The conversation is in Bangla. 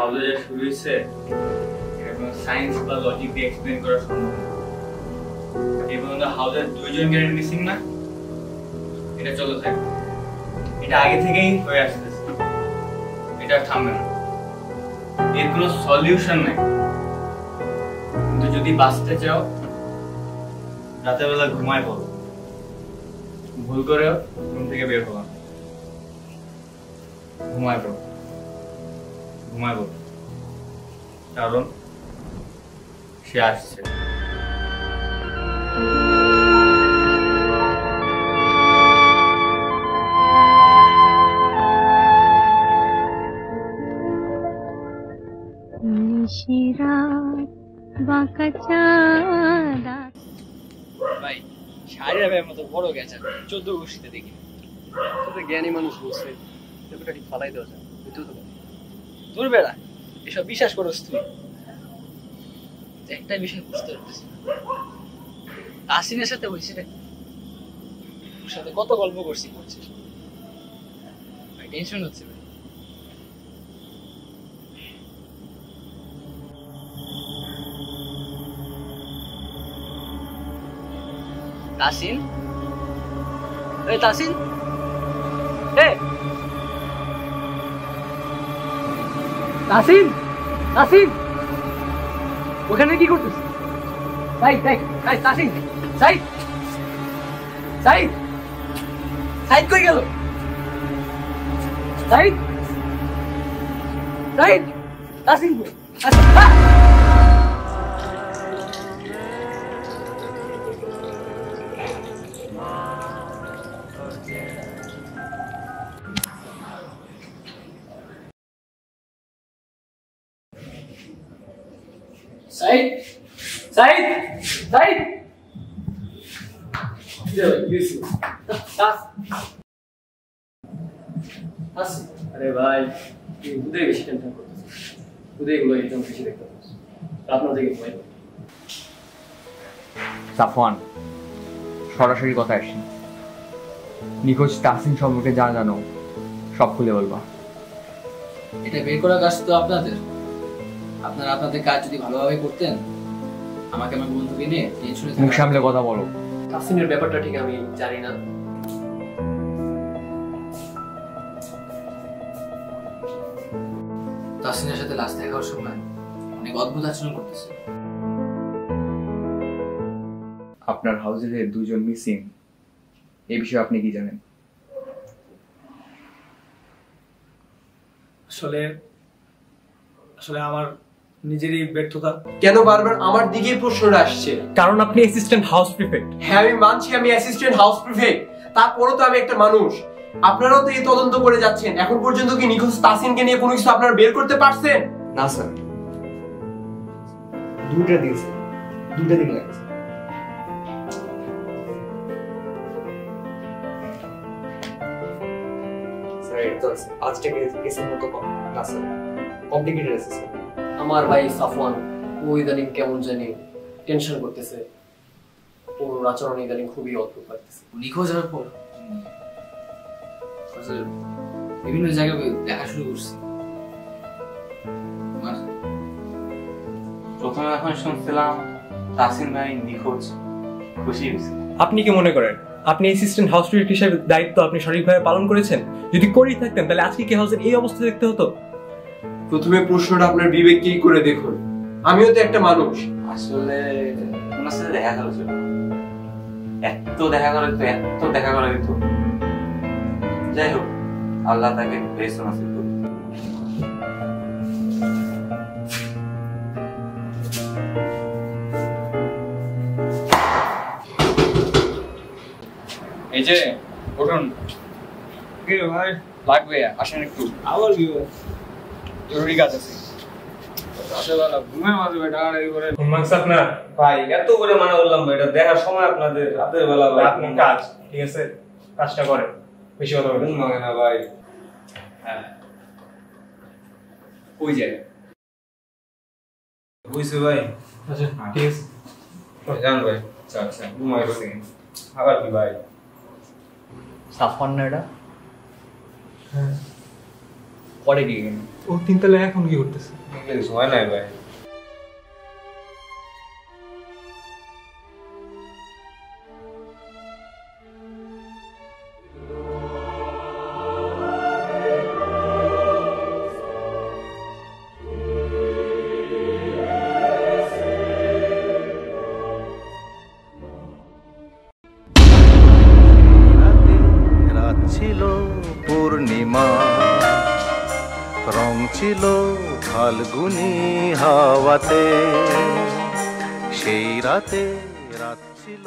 হাউজে যা শুরু হয়েছে এটা কোনো সায়েন্স বা লজিক দিয়ে এক্সপ্লেন করা সম্ভব না। এই পর্যন্ত হাউজের 2 জন গ্যারেন্টি মিসিং না, এটা চলে থাকবে, এটা আগে থেকেই হয়ে আসতেছে, এটা থামবে না, এর কোনো সলিউশন নাই। কিন্তু যদি বাঁচতে চাও রাতের বেলা ঘুমায় পড়ো, ভুল করেও ঘুম থেকে বের হবা, ঘুমায় পড়ো, ঘুমায় পড়ো, কারণ সে আসছে। ভাই শাড়ির ভাইয়ের মতো বড় গেছে 14 গোষ্ঠীতে দেখি তো জ্ঞানী মানুষ বলছে এগুলো ঠিক ফালাই দেওয়া যায় বুঝতে তো দূর বেড়া এসব বিশ্বাস করস তুই একটা বিষয় বুঝতে পারতেছি আসিনের সাথে হয়েছে রে ওর সাথে কত গল্প করছি করছিস ভাই টেনশন হচ্ছে ভাই তাসিন এই তাসিন এই তাসিন তাসিন ওখানে কি করতেছিস সাইদ সাইদ তাসিন সাইদ সাইদ সাইদ কই গেল সাইদ সাইদ তাসিন কই Said, Said, Said. अरे भाई उदय বেশি টেনশন করতেছে উদয় গুলো একদম বেশি দেখতে পাচ্ছি আপনার থেকে ভয় সাফওয়ান সরাসরি কথা আসি নিখোঁজ তাসিন সম্পর্কে যা জানো সব খুলে বলবা এটা বের করার কাজ তো আপনাদের আপনারা আপনাদের কাজ যদি ভালোভাবে করতেন আমাকে আমার বন্ধুকে নিয়ে টেনশনে মুখ সামলে কথা বলো তাসিনের ব্যাপারটা ঠিক আমি জানি না তাসিনের সাথে লাস্ট দেখার সময় অনেক অদ্ভুত আচরণ করতেছে আপনার হাউসে যে 2 জন মিসিং এই বিষয়ে আপনি কি জানেন আসলে আমার নিজেরই ব্যর্থতা কেন বারবার আমার দিকেই প্রশ্নটা আসছে কারণ আপনি অ্যাসিস্ট্যান্ট হাউস প্রিফেক্ট হ্যাঁ আমি মানছি আমি অ্যাসিস্ট্যান্ট হাউস প্রিফেক্ট তারপরেও তো আমি একটা মানুষ আপনারাও তো এই তদন্ত করে যাচ্ছেন এখন পর্যন্ত কি নিখোঁজ তাসিনকে নিয়ে কোনো কিছু আপনারা বের করতে পারছেন না স্যার 2টা দিয়েছে 2টা দিন লাগছে স্যার এটা আজ থেকে কেসের মতো না স্যার কমপ্লিকেটেড আছে স্যার আমার ভাই সাফওয়ান ও ইদানিং কেমন জানি টেনশন করতেছে ওর আচরণ ইদানিং খুবই অদ্ভুত লাগতেছে নিখোঁজ হওয়ার পর আসলে বিভিন্ন জায়গায় দেখা শুরু করছি প্রথমে এখন শুনছিলাম তাসিন ভাই নিখোঁজ, খুশি হয়েছে। আপনি কি মনে করেন আপনি অ্যাসিস্ট্যান্ট হাউস প্রিফেক্ট হিসেবে দায়িত্ব আপনি সঠিকভাবে পালন করেছেন যদি করেই থাকতেন তাহলে আজকে কি হাউসের এই অবস্থা দেখতে হতো প্রথমে প্রশ্নটা আপনার বিবেককেই করে দেখুন আমিও তো একটা মানুষ আসলে ওনার সাথে দেখা করা ছিল, এত দেখা করা দিত, এত দেখা করা দিত। যাই হোক আল্লাহ তাকে বেশ নাসিব করুন। এই যে উঠুন ভাই, লাগবে আসেন একটু, আবার কি জরুরি কাজ আছে। ভাই এত করে মানা বললাম ভাই এটা দেখার সময় আপনাদের রাতের বেলা আপনার কাজ ঠিক আছে কাজটা করে বেশি কথা বলবেন না ভাই হ্যাঁ ওই যায় বুঝছো ভাই আচ্ছা ঠিক আছে জান ভাই আচ্ছা আচ্ছা ঘুমাই রয়েছে আবার কি ভাই সাফওয়ান না এটা হ্যাঁ পরে গিয়ে গেল। ও তিনতলা এখন কি করতেছে? কিছু হয় নাই ভাই। রাত ছিল পূর্ণিমা, রং ছিল ফাল্গুনি হাওয়াতে, সেই রাতে রাত ছিল